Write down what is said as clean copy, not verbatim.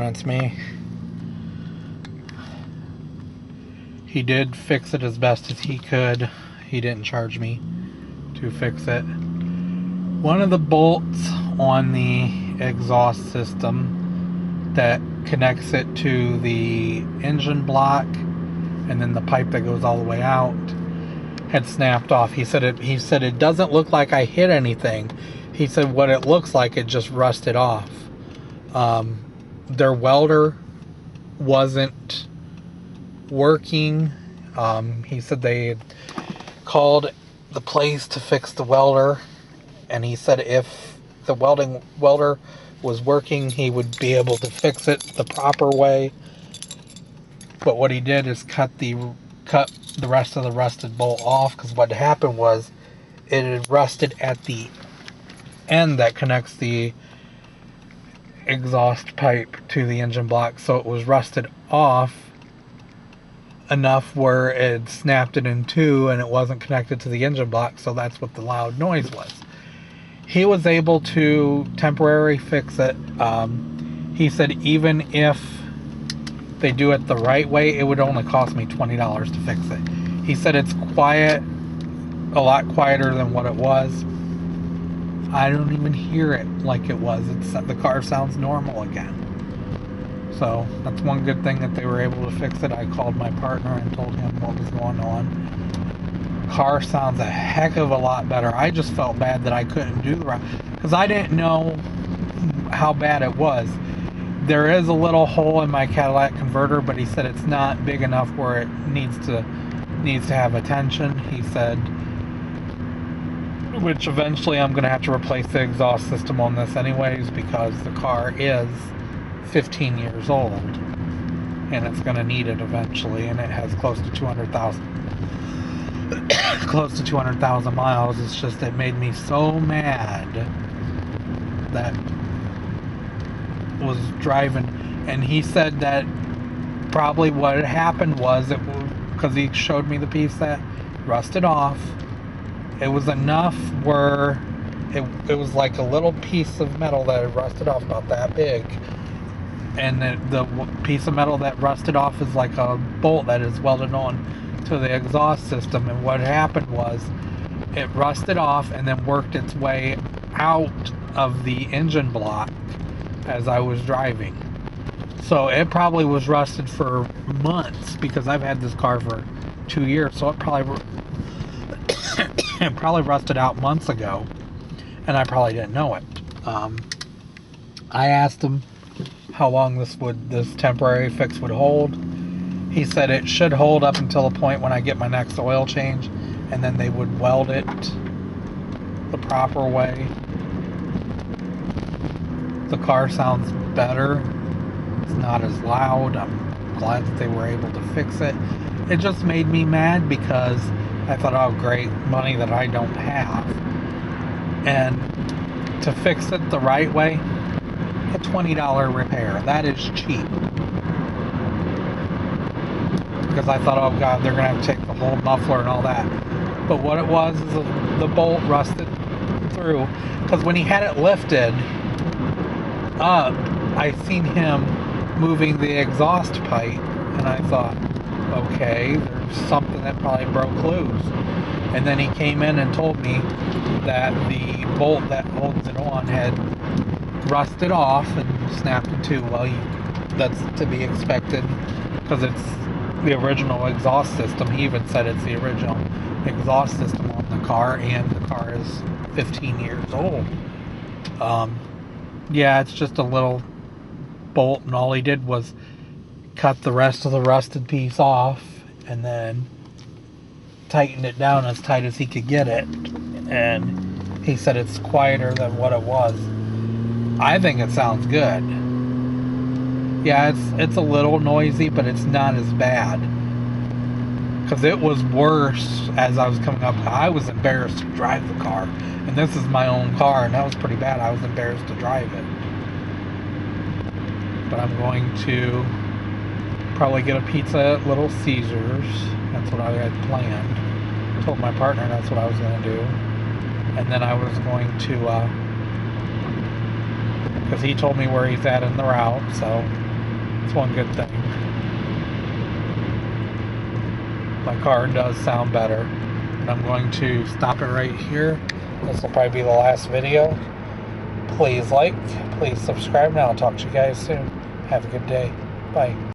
It's me. He did fix it as best as he could. He didn't charge me to fix it. One of the bolts on the exhaust system that connects it to the engine block and then the pipe that goes all the way out had snapped off. He said it doesn't look like I hit anything. He said what it looks like, it just rusted off. Their welder wasn't working. He said they had called the place to fix the welder, and he said if the welder was working, he would be able to fix it the proper way. But what he did is cut the rest of the rusted bolt off, because what happened was it had rusted at the end that connects the exhaust pipe to the engine block, so it was rusted off enough where it snapped it in two and it wasn't connected to the engine block, so that's what the loud noise was. He was able to temporarily fix it. He said even if they do it the right way, it would only cost me $20 to fix it. He said it's quiet, a lot quieter than what it was. I don't even hear it like it was. The car sounds normal again. So that's one good thing that they were able to fix it. I called my partner and told him what was going on. Car sounds a heck of a lot better. I just felt bad that I couldn't do the right, because I didn't know how bad it was. There is a little hole in my Cadillac converter, but he said it's not big enough where it needs to have attention. He said, which eventually I'm going to have to replace the exhaust system on this anyways, because the car is 15 years old and it's going to need it eventually, and it has close to 200,000 miles. It's just, it made me so mad that was driving, and he said that probably what had happened was because he showed me the piece that rusted off. It was enough where it was like a little piece of metal that had rusted off, about that big, and the piece of metal that rusted off is like a bolt that is welded on to the exhaust system. And what happened was it rusted off and then worked its way out of the engine block as I was driving. So it probably was rusted for months, because I've had this car for 2 years, so it probably rusted out months ago, and I probably didn't know it. I asked him how long this temporary fix would hold. He said it should hold up until the point when I get my next oil change, and then they would weld it the proper way. The car sounds better. It's not as loud. I'm glad that they were able to fix it. It just made me mad because I thought, oh great, money that I don't have. And to fix it the right way, a $20 repair. That is cheap. Because I thought, oh god, they're going to have to take the whole muffler and all that. But what it was is the bolt rusted through. Because when he had it lifted up, I seen him moving the exhaust pipe, and I thought, okay, there's something that probably broke loose. And then he came in and told me that the bolt that holds it on had rusted off and snapped in two. Well, that's to be expected, because it's the original exhaust system. He even said it's the original exhaust system on the car, and the car is 15 years old. Yeah, it's just a little bolt, and all he did was cut the rest of the rusted piece off and then tightened it down as tight as he could get it. And he said it's quieter than what it was. I think it sounds good. Yeah, it's a little noisy, but it's not as bad. Because it was worse as I was coming up. I was embarrassed to drive the car. And this is my own car, and that was pretty bad. I was embarrassed to drive it. But I'm going to probably get a pizza at Little Caesars. That's what I had planned. I told my partner that's what I was going to do. And then I was going to because he told me where he's at in the route, so it's one good thing. My car does sound better. And I'm going to stop it right here. This will probably be the last video. Please like, please subscribe, and I'll talk to you guys soon. Have a good day. Bye.